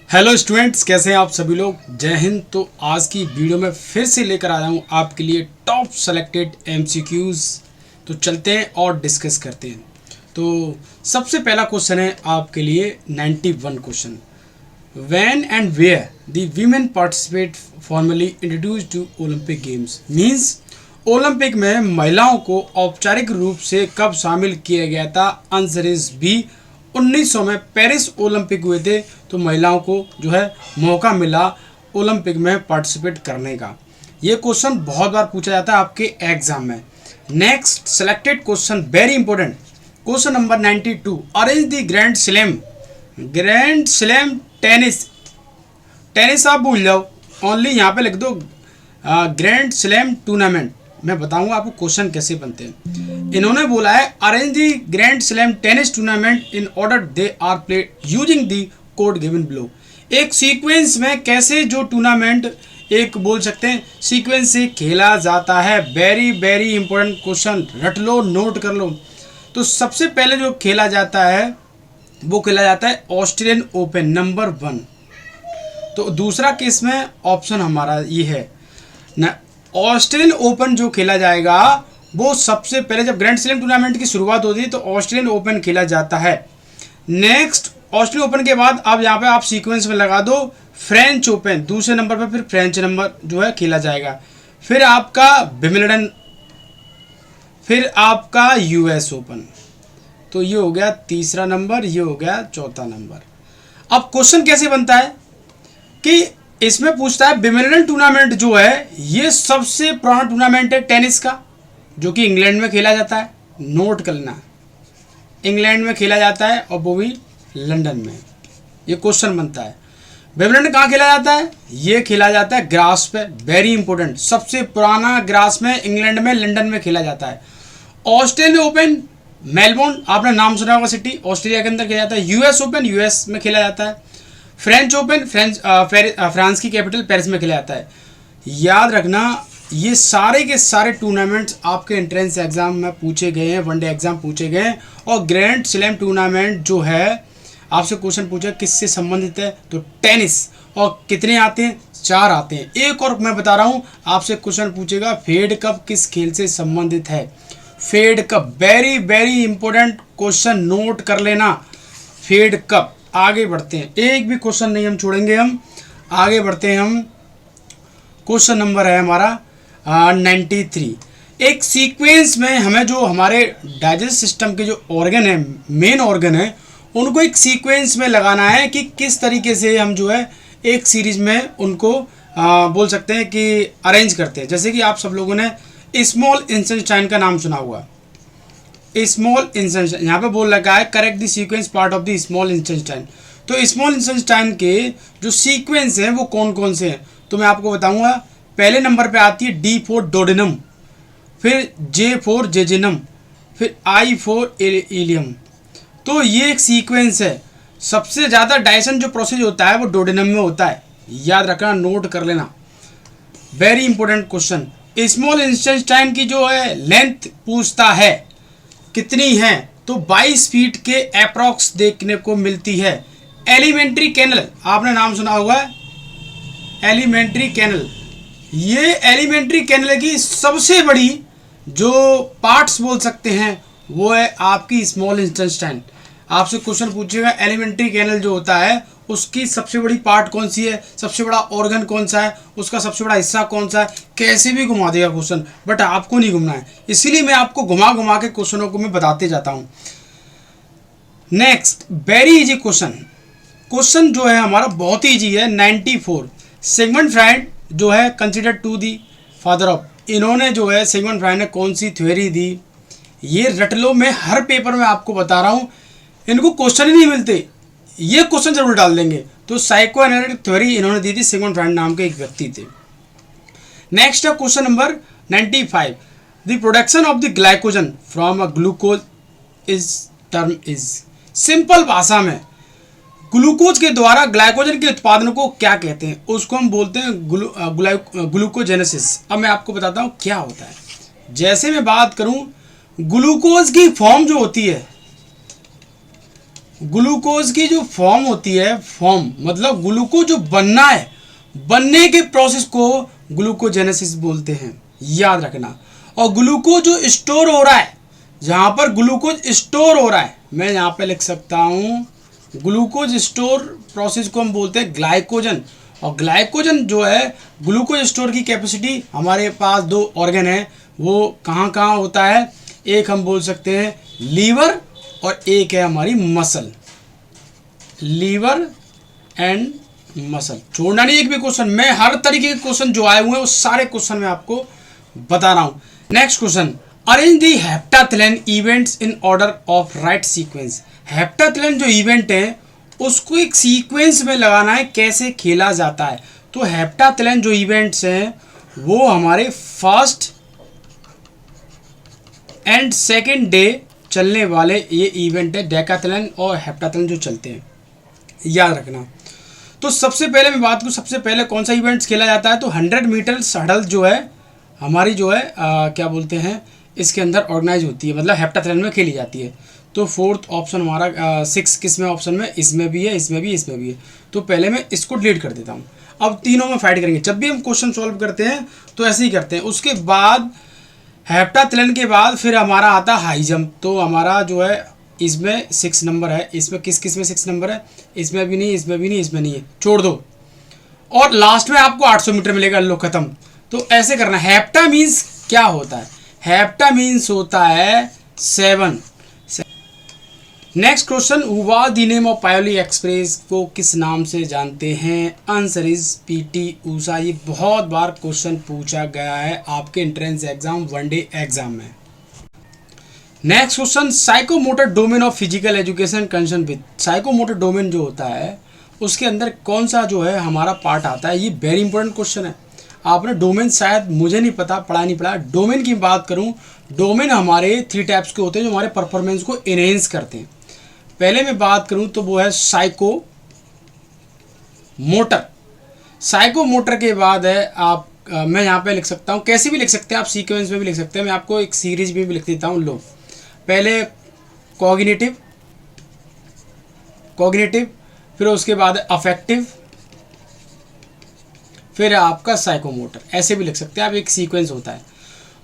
Hello students, कैसे हैं आप सभी लोग। जय हिंद। तो आज की वीडियो में फिर से लेकर आया हूँ आपके लिए टॉप सेलेक्टेड एमसीक्यूज़। तो चलते हैं और डिस्कस करते हैं। तो सबसे पहला क्वेश्चन है आपके लिए 91 question. When and where the women participate formally introduce to Olympic games. Means Olympic में महिलाओं को औपचारिक रूप से कब शामिल किया गया था। आंसर इज बी, 1900 में पेरिस ओलंपिक हुए थे तो महिलाओं को जो है मौका मिला ओलंपिक में पार्टिसिपेट करने का। ये क्वेश्चन बहुत बार पूछा जाता है आपके एग्जाम में। Next selected question, very important question number 92। Arrange the grand slam tennis. Tennis आप भूल जाओ, ओनली यहाँ पे लिख दो ग्रैंड स्लैम टूर्नामेंट। मैं बताऊंगा आपको क्वेश्चन कैसे बनते हैं। इन्होंने बोला है arrange the grand slam tennis tournament in order they are played using the code given below. एक सीक्वेंस में कैसे जो टूर्नामेंट एक बोल सकते हैं सीक्वेंस से खेला जाता है। वेरी वेरी इंपॉर्टेंट क्वेश्चन, रट लो, नोट कर लो। तो सबसे पहले जो खेला जाता है वो खेला जाता है ऑस्ट्रेलियन ओपन नंबर 1। तो दूसरा केस में ऑप्शन हमारा ये है ना, ऑस्ट्रेलियन ओपन जो खेला जाएगा वो सबसे पहले जब ग्रैंड स्लैम टूर्नामेंट की शुरुआत होती है तो ऑस्ट्रेलियन ओपन खेला जाता है। नेक्स्ट ऑस्ट्रेलियन ओपन के बाद अब यहाँ पे आप सीक्वेंस में लगा दो फ्रेंच ओपन, दूसरे नंबर पर फिर फ्रेंच नंबर जो है खेला जाएगा, फिर आपका विंबलडन, फिर आपका यूएस ओपन। तो ये हो गया तीसरा नंबर, ये हो गया चौथा नंबर। अब क्वेश्चन कैसे बनता है कि इसमें पूछता है विंबलडन टूर्नामेंट जो है ये सबसे पुराना टूर्नामेंट है टेनिस का, जो कि इंग्लैंड में खेला जाता है। नोट कर लेना, इंग्लैंड में खेला जाता है और वो भी लंदन में। ये क्वेश्चन बनता है विंबलडन कहाँ खेला जाता है, ये खेला जाता है ग्रास पे। वेरी इंपॉर्टेंट, सबसे पुराना ग्रास में इंग्लैंड में लंदन में खेला जाता है। ऑस्ट्रेलियन ओपन मेलबोर्न, आपने नाम सुना होगा सिटी, ऑस्ट्रेलिया के अंदर खेला जाता है। यूएस ओपन यूएस में खेला जाता है। फ्रेंच ओपन फ्रांस की कैपिटल पेरिस में खेला जाता है। याद रखना ये सारे के सारे टूर्नामेंट्स आपके एंट्रेंस एग्जाम में पूछे गए हैं, वनडे एग्जाम पूछे गए हैं। और ग्रैंड स्लैम टूर्नामेंट जो है आपसे क्वेश्चन पूछा किससे संबंधित है, तो टेनिस। और कितने आते हैं, 4 आते हैं। एक और मैं बता रहा हूँ आपसे क्वेश्चन पूछेगा फेड कप किस खेल से संबंधित है। Fed Cup very very important question, note कर लेना फेड कप। आगे बढ़ते हैं, एक भी क्वेश्चन नहीं हम छोड़ेंगे, हम आगे बढ़ते हैं। हम क्वेश्चन नंबर है हमारा 93। एक सीक्वेंस में हमें जो हमारे डाइजेस्ट सिस्टम के जो ऑर्गन है, मेन ऑर्गन है, उनको एक सीक्वेंस में लगाना है कि किस तरीके से हम जो है एक सीरीज में उनको बोल सकते हैं कि अरेंज करते हैं। जैसे कि आप सब लोगों ने स्मॉल इंटेस्टाइन का नाम सुना हुआ। स्मॉल इंटेस्टाइन यहाँ पे बोल रखा है correct the sequence part of the small intestine. तो स्मॉल इंटेस्टाइन के जो सीक्वेंस हैं वो कौन कौन से हैं, तो मैं आपको बताऊंगा। पहले नंबर पे आती है D4 डोडेनम, फिर J4 जेजेनम, फिर I4 इलियम। तो ये एक सीक्वेंस है। सबसे ज़्यादा डाइजेशन जो प्रोसेस होता है वो डोडेनम में होता है, याद रखना, नोट कर लेना। Very important question. Small intestine की जो है लेंथ पूछता है कितनी है, तो 22 फीट के अप्रॉक्स देखने को मिलती है। एलिमेंट्री कैनल, आपने नाम सुना होगा एलिमेंट्री कैनल। ये एलिमेंट्री कैनल की सबसे बड़ी जो पार्ट्स बोल सकते हैं वो है आपकी स्मॉल इंटेस्टाइन। आपसे क्वेश्चन पूछेगा एलिमेंट्री कैनल जो होता है उसकी सबसे बड़ी पार्ट कौन सी है, सबसे बड़ा ऑर्गन कौन सा है, उसका सबसे बड़ा हिस्सा कौन सा है, कैसे भी घुमा देगा क्वेश्चन, बट आपको नहीं घुमना है। इसीलिए मैं आपको घुमा घुमा के क्वेश्चनों को मैं बताते जाता हूँ। Next very easy question, question जो है हमारा बहुत ही इजी है। 94 सिगमंड फ्राइड जो है consider to the father of, इन्होंने जो है सिगमंड फ्राइड ने कौन सी थ्योरी दी, ये रट लो। मैं हर पेपर में आपको बता रहा हूँ, इनको क्वेश्चन ही नहीं मिलते, ये क्वेश्चन जरूर डाल देंगे। तो साइको एनालिटिक थ्योरी इन्होंने दी थी, सिगमंड फ्राइड नाम के एक व्यक्ति थे। नेक्स्ट है question number 95। The production of the glycogen from a glucose is term is. Simple भाषा में ग्लूकोज के द्वारा ग्लाइकोजन के उत्पादन को क्या कहते हैं, उसको हम बोलते हैं ग्लूकोजेनेसिस। अब मैं आपको बताता हूँ क्या होता है। जैसे मैं बात करूँ ग्लूकोज की फॉर्म जो होती है ग्लूकोज की जो फॉर्म होती है, फॉर्म मतलब ग्लूकोज जो बनना है, बनने के प्रोसेस को ग्लूकोजेनेसिस बोलते हैं, याद रखना। और ग्लूकोज जो स्टोर हो रहा है, जहां पर ग्लूकोज स्टोर हो रहा है, मैं यहाँ पे लिख सकता हूँ ग्लूकोज स्टोर प्रोसेस को हम बोलते हैं ग्लाइकोजन। और ग्लाइकोजन जो है, ग्लूकोज स्टोर की कैपेसिटी, हमारे पास दो ऑर्गन है, वो कहाँ कहाँ होता है, एक हम बोल सकते हैं लीवर और एक है हमारी मसल, लीवर एंड मसल। छोड़ना नहीं एक भी क्वेश्चन, मैं हर तरीके के क्वेश्चन जो आए हुए हैं वो सारे क्वेश्चन मैं आपको बता रहा हूँ। Next question, arrange the heptathlon events in order of right sequence. Heptathlon जो इवेंट है उसको एक सीक्वेंस में लगाना है, कैसे खेला जाता है। तो हेप्टाथेलिन जो इवेंट्स हैं वो हमारे फर्स्ट एंड सेकेंड डे चलने वाले ये इवेंट है, डेकाथेलिन और हेप्टाथेलिन जो चलते हैं, याद रखना। तो सबसे पहले मैं बात करूँ, सबसे पहले कौन सा इवेंट्स खेला जाता है, तो 100 मीटर हडल जो है हमारी जो है क्या बोलते हैं, इसके अंदर ऑर्गेनाइज होती है, मतलब हेप्टाथेलिन में खेली जाती है। तो फोर्थ ऑप्शन हमारा 6 किस में ऑप्शन में, इसमें भी है, इसमें भी, इसमें भी है। तो पहले मैं इसको डिलीट कर देता हूँ। अब तीनों में फाइट करेंगे। जब भी हम क्वेश्चन सॉल्व करते हैं तो ऐसे ही करते हैं। उसके बाद हेप्टाथेलिन के बाद फिर हमारा आता है हाई जंप। तो हमारा जो है इसमें 6 नंबर है, इसमें किस किस में 6 नंबर है, इसमें भी नहीं, इसमें भी नहीं, इसमें नहीं है, छोड़ दो। और लास्ट में आपको 800 मीटर मिलेगा, लो खत्म। तो ऐसे करना। हेप्टा मीन्स क्या होता है, हेप्टा मीन्स होता है 7। नेक्स्ट क्वेश्चन, हुआ the name of Payyoli express को किस नाम से जानते हैं, आंसर इज पीटी ऊषा। ये बहुत बार क्वेश्चन पूछा गया है आपके एंट्रेंस एग्जाम, वनडे एग्जाम में। Next question, psychomotor domain of physical education concern with. Psychomotor domain जो होता है उसके अंदर कौन सा जो है हमारा पार्ट आता है, ये वेरी इंपॉर्टेंट क्वेश्चन है। आपने डोमेन शायद मुझे नहीं पता, पढ़ा नहीं पढ़ा। डोमेन की बात करूं, डोमेन हमारे 3 टाइप्स के होते हैं जो हमारे परफॉर्मेंस को एनहेंस करते हैं। पहले मैं बात करूं तो वो है साइको मोटर। साइको मोटर के बाद है आप मैं यहाँ पे लिख सकता हूँ, कैसे भी लिख सकते हैं आप, सीक्वेंस में भी लिख सकते हैं, मैं आपको एक सीरीज में भी लिख देता हूँ। लो, पहले कॉग्निटिव, फिर उसके बाद अफेक्टिव, फिर आपका साइकोमोटर, ऐसे भी लिख सकते हैं आप, एक सीक्वेंस होता है।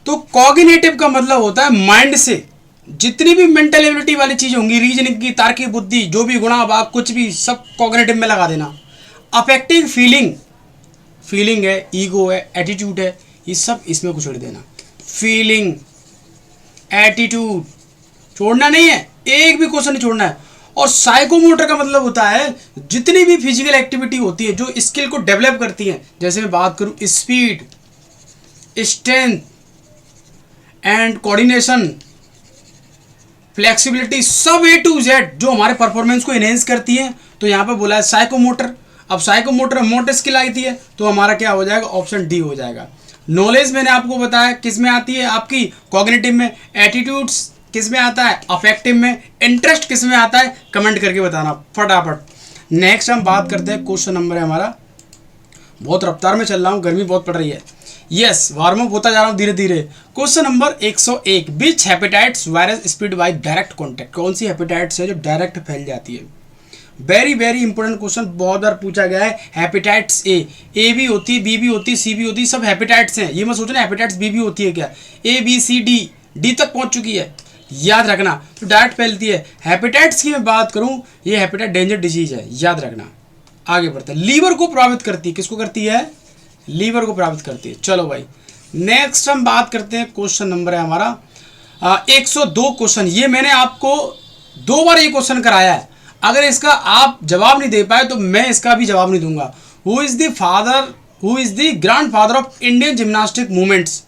तो कॉग्निटिव का मतलब होता है माइंड से जितनी भी मेंटल एबिलिटी वाली चीज़ होंगी, रीजनिंग की, तार्किक बुद्धि, जो भी गुणा भाग कुछ भी, सब कॉग्निटिव में लगा देना। अफेक्टिव फीलिंग है, ईगो है, एटीट्यूड है, ये सब इसमें कुछ देना। फीलिंग, एटीट्यूड छोड़ना नहीं है, एक भी क्वेश्चन नहीं छोड़ना है। और साइकोमोटर का मतलब होता है जितनी भी फिजिकल एक्टिविटी होती है जो स्किल को डेवलप करती है, जैसे मैं बात करूं speed, strength and coordination, flexibility, सब A to Z जो हमारे परफॉर्मेंस को एनहेंस करती है। तो यहाँ पे बोला है साइकोमोटर। अब साइकोमोटर मोटर स्किल आई थी है, तो हमारा क्या हो जाएगा, ऑप्शन डी हो जाएगा। नॉलेज मैंने आपको बताया किस में आती है, आपकी कॉग्निटिव में। एटीट्यूड्स किस में आता है, अफेक्टिव में। इंटरेस्ट किस में आता है, कमेंट करके बताना फटाफट। नेक्स्ट हम बात करते हैं, क्वेश्चन नंबर है हमारा, बहुत रफ्तार में चल रहा हूँ, गर्मी बहुत पड़ रही है, यस वार्म अप होता जा रहा हूँ धीरे धीरे। Question number 101, which hepatitis virus spread by direct contact. कौन सी हेपेटाइट्स है जो डायरेक्ट फैल जाती है, वेरी वेरी इंपॉर्टेंट क्वेश्चन, बहुत बार पूछा गया है। हेपेटाइट्स ए भी होती है, बी भी होती है, सी भी होती है, सब हेपेटाइट्स हैं। ये मत सोचना हेपेटाइट्स बी भी होती है क्या, ए बी सी डी तक पहुंच चुकी है, याद रखना। तो डायरेक्ट फैलती है। हेपेटाइट्स की मैं बात करूं, ये हेपेटाइट डेंजर डिजीज है, याद रखना। आगे बढ़ते हैं, लीवर को प्रभावित करती है, किसको करती है, लीवर को प्रभावित करती है। चलो भाई नेक्स्ट हम बात करते हैं, क्वेश्चन नंबर है हमारा 102 क्वेश्चन। ये मैंने आपको 2 बार ये क्वेश्चन कराया है, अगर इसका आप जवाब नहीं दे पाए तो मैं इसका भी जवाब नहीं दूंगा। Who is the grand father of Indian gymnastic movements.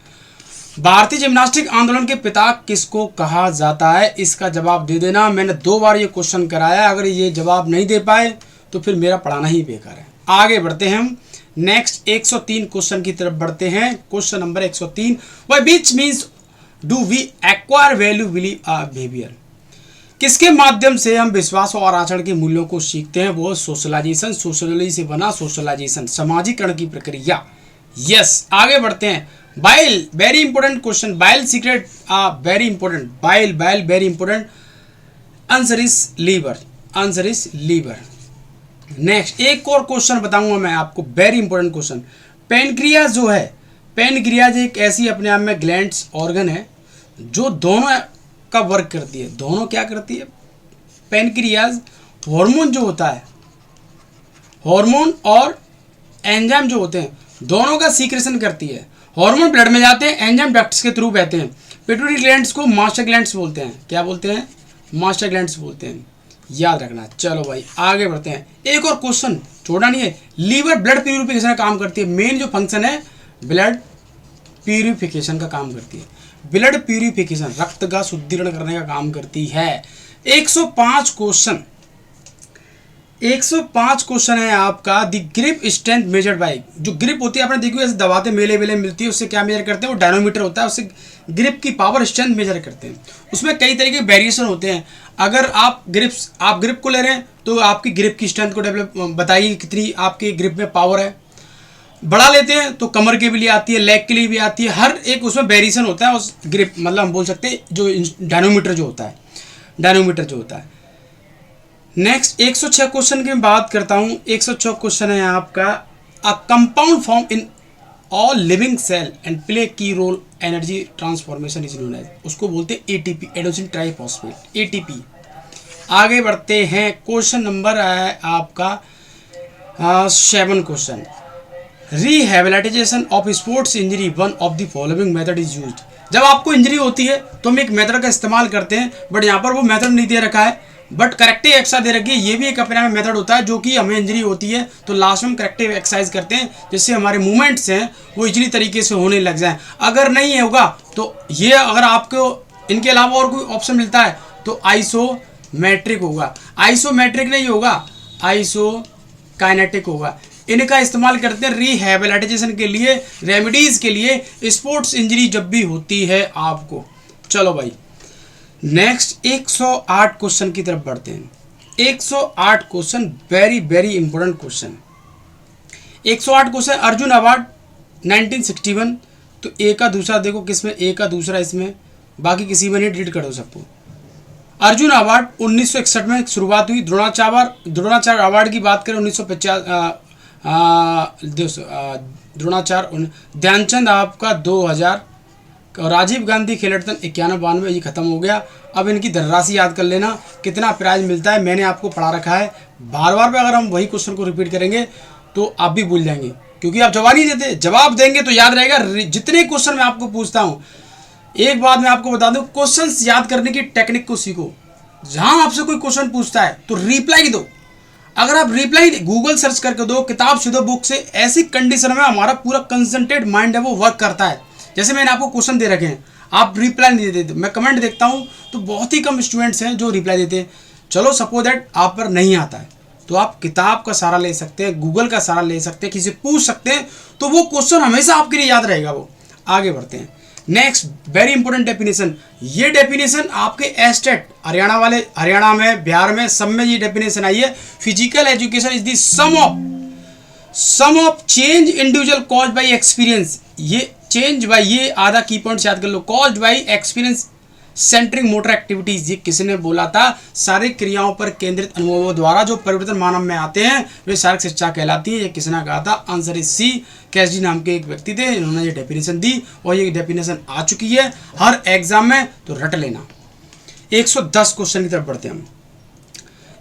भारतीय जिम्नास्टिक आंदोलन के पिता किसको कहा जाता है, इसका जवाब दे देना। मैंने 2 बार ये क्वेश्चन कराया, अगर ये जवाब नहीं दे पाए तो फिर मेरा पढ़ाना ही बेकार है। आगे बढ़ते हैं हम नेक्स्ट 103 क्वेश्चन की तरफ बढ़ते हैं। Question number 103, by which means do we acquire value believe a behaviour. किसके माध्यम से हम विश्वास और आचरण के मूल्यों को सीखते हैं, वो सोशलाइजेशन, सोशली से बना सोशलाइजेशन, समाजीकरण की प्रक्रिया। यस आगे बढ़ते हैं। Bile, very important question, bile secrete very important, bile very important, answer is liver. Answer is liver. Next एक और क्वेश्चन बताऊंगा मैं आपको, वेरी इंपॉर्टेंट क्वेश्चन। पेनक्रियाज जो है, पेनक्रियाज एक ऐसी अपने आप में ग्लैंड्स ऑर्गन है जो दोनों का वर्क करती है। दोनों क्या करती है? पेनक्रियाज हार्मोन जो होता है, हार्मोन और एंजाइम जो होते हैं दोनों का सीक्रेशन करती है। हार्मोन ब्लड में जाते हैं, एंजाइम डक्ट्स के थ्रू बहते हैं। पिट्यूटरी ग्लैंड्स को मास्टर ग्लैंड्स बोलते हैं। क्या बोलते हैं? मास्टर ग्लैंड्स बोलते हैं, याद रखना। चलो भाई आगे बढ़ते हैं। एक और क्वेश्चन छोड़ा नहीं है। लीवर ब्लड प्यूरिफिकेशन का काम करती है। मेन जो फंक्शन है ब्लड प्यूरिफिकेशन का काम करती है। ब्लड प्यूरिफिकेशन रक्त का शुद्धिकरण करने का काम करती है। 105 क्वेश्चन, 105 क्वेश्चन है आपका। The grip strength measured by, जो ग्रिप होती है आपने देखी ऐसे दबाते मेले वेले मिलती है, उससे क्या मेजर करते हैं? वो डायनोमीटर होता है, उससे ग्रिप की पावर स्ट्रेंथ मेजर करते हैं। उसमें कई तरीके के वेरिएशन होते हैं। अगर आप ग्रिप को ले रहे हैं तो आपकी ग्रिप की स्ट्रेंथ को डेवलप बताइए कितनी आपकी ग्रिप में पावर है। बढ़ा लेते हैं तो कमर के लिए आती है, लेग के लिए भी आती है। हर एक उसमें वेरिएशन होता है उस ग्रिप, मतलब हम बोल सकते हैं जो डायनोमीटर जो होता है, डायनोमीटर जो होता है। नेक्स्ट 106 क्वेश्चन की मैं बात करता हूँ। 106 क्वेश्चन है आपका। A compound form in all living cell and play key role energy transformation is known as, उसको बोलते हैं एटीपी, एडेनोसिन ट्राइफॉस्फेट, एटीपी। आगे बढ़ते हैं। क्वेश्चन नंबर है आपका 7 question. Rehabilitation of sports injury, one of the following method is used. जब आपको इंजरी होती है तो हम एक मेथड का इस्तेमाल करते हैं, बट यहाँ पर वो मेथड नहीं दे रखा है, बट करेक्टिव एक्सरसाइज दे रखी है। ये भी एक अपने में मेथड होता है जो कि हमें इंजरी होती है तो लास्ट में हम करेक्टिव एक्सरसाइज करते हैं जिससे हमारे मूवमेंट्स हैं वो इजली तरीके से होने लग जाएं। अगर नहीं होगा तो ये, अगर आपको इनके अलावा और कोई ऑप्शन मिलता है तो आइसोमेट्रिक होगा। आइसोमेट्रिक नहीं होगा, आइसोकाइनेटिक होगा। इनका इस्तेमाल करते हैं रिहेबिलिटेशन के लिए, रेमेडीज के लिए, स्पोर्ट्स इंजरी जब भी होती है आपको। चलो भाई नेक्स्ट 108 क्वेश्चन की तरफ बढ़ते हैं। 108 question very very important question. 108 question Arjun award 1961, तो ए का दूसरा देखो किसमें, ए का दूसरा इसमें, बाकी किसी में नहीं, डिलीट कर दो सबको। अर्जुन अवार्ड 1961 में शुरुआत हुई। द्रोणाचार्य अवार्ड की बात करें 1950, द्रोणाचार्य। ध्यानचंद आपका 2000, और राजीव गांधी खेल रत्न 91-92, ये खत्म हो गया। अब इनकी धनराशि याद कर लेना कितना प्राइज मिलता है, मैंने आपको पढ़ा रखा है। बार बार पे अगर हम वही क्वेश्चन को रिपीट करेंगे तो आप भी भूल जाएंगे, क्योंकि आप जवाब नहीं देते। जवाब देंगे तो याद रहेगा। जितने क्वेश्चन मैं आपको पूछता हूँ, एक बात मैं आपको बता दूं, क्वेश्चन याद करने की टेक्निक को सीखो। जहां आपसे कोई क्वेश्चन पूछता है तो रिप्लाई दो। अगर आप रिप्लाई गूगल सर्च करके दो, किताब से दो, बुक से, ऐसी कंडीशन में हमारा पूरा कंसंट्रेट माइंड है वो वर्क करता है। जैसे मैंने आपको क्वेश्चन दे रखे हैं, आप रिप्लाई नहीं देते, मैं कमेंट देखता हूं तो बहुत ही कम स्टूडेंट्स हैं जो रिप्लाई देते हैं। चलो सपोज दैट आप पर नहीं आता है तो आप किताब का सहारा ले सकते हैं, गूगल का सहारा ले सकते हैं, किसी पूछ सकते हैं, तो वो क्वेश्चन हमेशा आपके लिए याद रहेगा। वो आगे बढ़ते हैं। Next very important definition. ये डेफिनेशन आपके एस्टेट हरियाणा में, बिहार में, सब में ये डेफिनेशन आई है। Physical education is the sum of change individual caused by experience. ये चेंज बाय, ये आधा की पॉइंट याद कर लो, caused by experience centric motor activities. ये किसने बोला था? शारीरिक क्रियाओं पर केंद्रित अनुभवों द्वारा जो परिवर्तन मानव में आते हैं वे शारीरिक शिक्षा कहलाती है। ये किसने कहा था? आंसर इज सी, कैसजी नाम के एक व्यक्ति थे, इन्होंने ये डेफिनेशन दी और ये डेफिनेशन आ चुकी है हर एग्जाम में, तो रट लेना। 110 क्वेश्चन की तरफ बढ़ते हैं हम।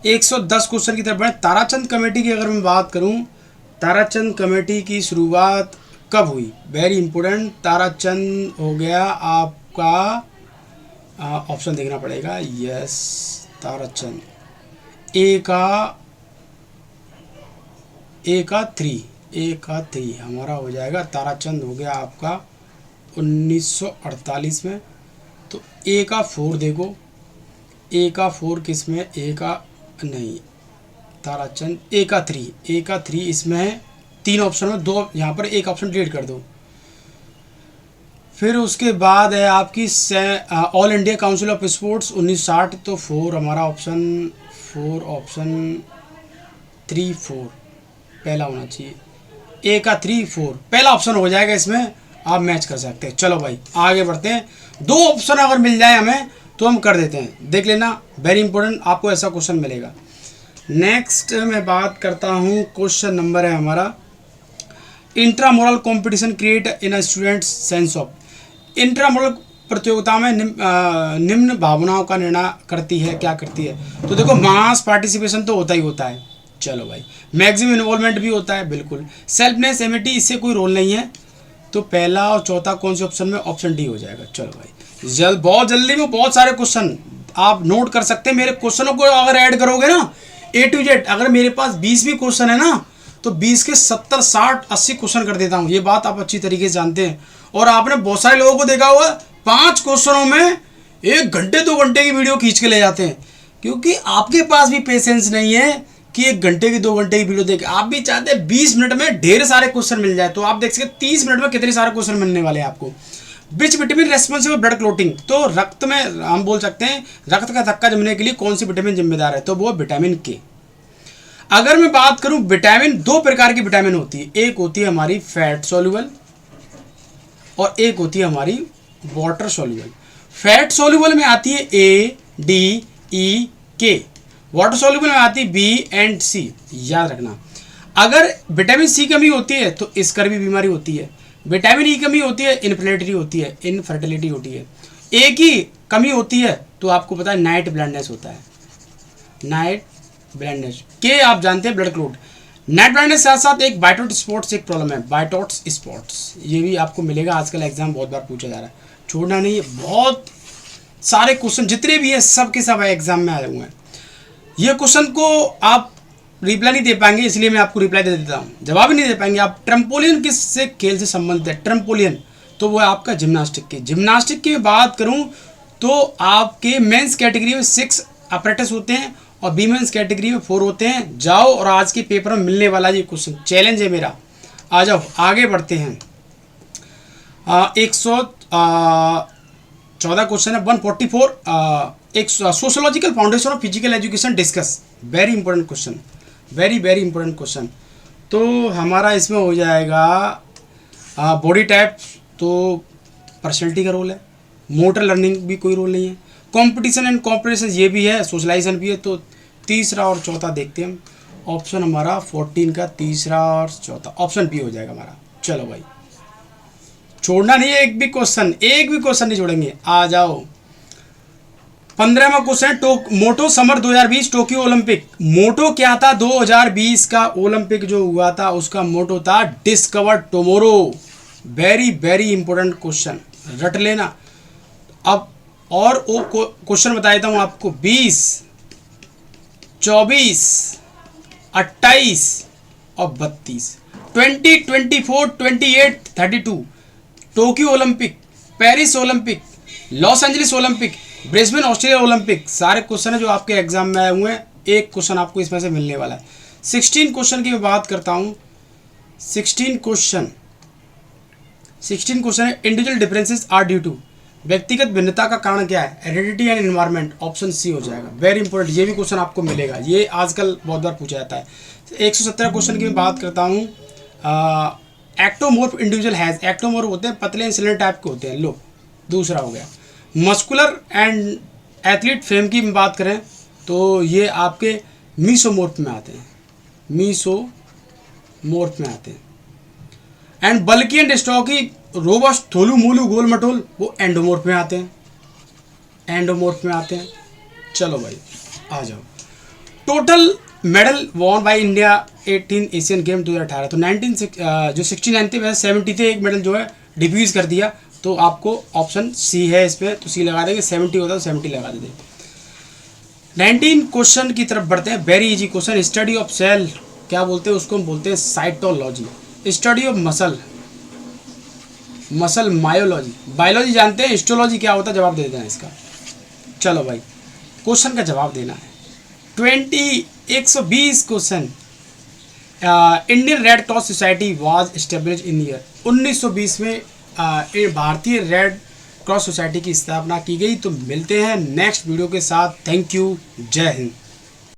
110 क्वेश्चन की तरफ बढ़े। ताराचंद कमेटी की अगर मैं बात करूं, ताराचंद कमेटी की शुरुआत कब हुई? Very important. ताराचंद हो गया आपका, ऑप्शन देखना पड़ेगा। यस, ताराचंद ए का 3 हमारा हो जाएगा। ताराचंद हो गया आपका 1948 में। तो ए का 4 देखो, ए का 4 किस में? ए का नहीं, ताराचंद ए का 3 इसमें है। 3 ऑप्शन में 2 यहाँ पर, एक ऑप्शन डिलीट कर दो। फिर उसके बाद है आपकी all India council of sports 1960, तो 4 हमारा ऑप्शन 3-4 पहला होना चाहिए। ए का 3-4 पहला ऑप्शन हो जाएगा, इसमें आप मैच कर सकते हैं। चलो भाई आगे बढ़ते हैं। 2 ऑप्शन अगर मिल जाए हमें तो हम कर देते हैं, देख लेना। वेरी इंपॉर्टेंट, आपको ऐसा क्वेश्चन मिलेगा। नेक्स्ट मैं बात करता हूँ, क्वेश्चन नंबर है हमारा, intramural competition create in a student sense of. Intramural प्रतियोगिता में निम्न भावनाओं का निर्णय करती है, क्या करती है? तो देखो, मास पार्टिसिपेशन तो होता ही होता है, चलो भाई। मैक्सिमम इन्वॉल्वमेंट भी होता है, बिल्कुल। सेल्फनेस, एमिटी, इससे कोई रोल नहीं है। तो पहला और चौथा कौन से ऑप्शन में? ऑप्शन डी हो जाएगा। चलो भाई, बहुत जल्दी में बहुत सारे क्वेश्चन आप नोट कर सकते हैं। मेरे क्वेश्चनों को अगर ऐड करोगे ना A to Z, अगर मेरे पास 20 भी क्वेश्चन है ना, तो 20 के 70, 60, 80 क्वेश्चन कर देता हूँ। ये बात आप अच्छी तरीके से जानते हैं। और आपने बहुत सारे लोगों को देखा होगा 5 क्वेश्चनों में 1 घंटे 2 घंटे की वीडियो खींच के ले जाते हैं, क्योंकि आपके पास भी पेशेंस नहीं है कि 1 घंटे की 2 घंटे की वीडियो देख। आप भी चाहते हैं 20 मिनट में ढेर सारे क्वेश्चन मिल जाए। तो आप देख सकते 30 मिनट में कितने सारे क्वेश्चन मिलने वाले हैं आपको। Which vitamin responsible blood clotting? तो रक्त में हम बोल सकते हैं रक्त का धक्का जमने के लिए कौन सी विटामिन जिम्मेदार है? तो वो विटामिन के। अगर मैं बात करूं विटामिन, 2 प्रकार की विटामिन होती है। एक होती है हमारी फैट सॉल्युबल और एक होती है हमारी वाटर सॉल्युबल। फैट सॉल्युबल में आती है ए, डी, ई, के। वाटर सॉल्युबल में आती है बी एंड सी। याद रखना, अगर विटामिन सी कमी होती है तो स्कर्वी बीमारी होती है। विटामिन ई कमी होती है, इनफर्टिलिटी होती है, इनफर्टिलिटी होती है। ए की कमी होती है तो आपको पता है नाइट ब्लाइंडनेस होता है, नाइट ब्लाइंडनेस। के आप जानते हैं ब्लड क्लॉट। नाइट ब्लाइंडनेस साथ साथ एक बाइटोट स्पॉट्स एक प्रॉब्लम है, बाइटोट्स स्पॉट्स। ये भी आपको मिलेगा, आजकल एग्जाम बहुत बार पूछा जा रहा है, छोड़ना नहीं है। बहुत सारे क्वेश्चन जितने भी हैं सब के सब एग्जाम में आए हुए हैं। ये क्वेश्चन को आप रिप्लाई नहीं दे पाएंगे, इसलिए मैं आपको रिप्लाई दे देता हूँ, जवाब ही नहीं दे पाएंगे आप। ट्रम्पोलियन किस से खेल से संबंधित है? ट्रम्पोलियन तो वो है आपका जिम्नास्टिक की। जिम्नास्टिक की बात करूँ तो आपके मेंस कैटेगरी में 6 अपरेटस होते हैं और वीमेंस कैटेगरी में 4 होते हैं। जाओ और आज के पेपर में मिलने वाला ये क्वेश्चन चैलेंज है मेरा। आ जाओ आगे बढ़ते हैं। 114 क्वेश्चन है, 144। एक sociological foundation of physical education discuss. Very important question, very very important question. तो हमारा इसमें हो जाएगा बॉडी टाइप, तो पर्सनैलिटी का रोल है। मोटर लर्निंग भी कोई रोल नहीं है। कंपटीशन एंड कॉम्पिटिशन ये भी है, सोशलाइजेशन भी है। तो तीसरा और चौथा देखते हैं हम। ऑप्शन हमारा 14 का तीसरा और चौथा ऑप्शन बी हो जाएगा हमारा। चलो भाई, छोड़ना नहीं है एक भी क्वेश्चन, एक भी क्वेश्चन नहीं छोड़ेंगे। आ जाओ 15वां क्वेश्चन, मोटो समर 2020 टोक्यो ओलंपिक। मोटो क्या था? 2020 का ओलंपिक जो हुआ था उसका मोटो था discover tomorrow. Very very important question, रट लेना। अब और वो क्वेश्चन बता देता हूँ आपको। 20, 24, 28 और 32, 20, 24, 28, 32। Tokyo Olympic, Paris Olympic, Los Angeles Olympic, Brisbane Australia Olympic, सारे क्वेश्चन है जो आपके एग्जाम में आए हुए हैं। एक क्वेश्चन आपको इसमें से मिलने वाला है। 16 क्वेश्चन की मैं बात करता हूँ। 16 क्वेश्चन है, individual differences are due to. व्यक्तिगत भिन्नता का कारण क्या है? Heredity and environment. Option C हो जाएगा। वेरी इंपॉर्टेंट, ये भी क्वेश्चन आपको मिलेगा, ये आजकल बहुत बार पूछा जाता है। 117 क्वेश्चन की मैं बात करता हूँ। Ectomorph individual has. एक्टोमोर्फ होते हैं पतले इंसुलिन टाइप के होते हैं। लो, दूसरा हो गया। मस्कुलर एंड एथलीट फ्रेम की बात करें तो ये आपके मीसोमोर्फ में आते हैं, मीसोमोर्फ में आते हैं। एंड बल्कि and stocky, robust, Tholu Molu, गोल मटोल, वो एंडोमोर्फ में आते हैं, एंडोमोर्फ में आते हैं। चलो भाई आ जाओ। Total medal won by India 18 Asian game 2018। तो 69 थे, वैसे 70 थे, एक मेडल जो है डिफ्यूज कर दिया। तो आपको ऑप्शन सी है इस पर, तो सी लगा देंगे। 70 होता तो 70 लगा देते। 19 क्वेश्चन की तरफ बढ़ते हैं। Very easy question. Study of cell क्या बोलते हैं उसको? हम बोलते हैं cytology. Study of muscle myology. Biology जानते हैं। हिस्टोलॉजी क्या होता है? जवाब दे देना है इसका। चलो भाई, क्वेश्चन का जवाब देना है। 120 question. Indian red cross society was establish in year. 1920 में भारतीय रेड क्रॉस सोसाइटी की स्थापना की गई। तो मिलते हैं नेक्स्ट वीडियो के साथ। थैंक यू, जय हिंद।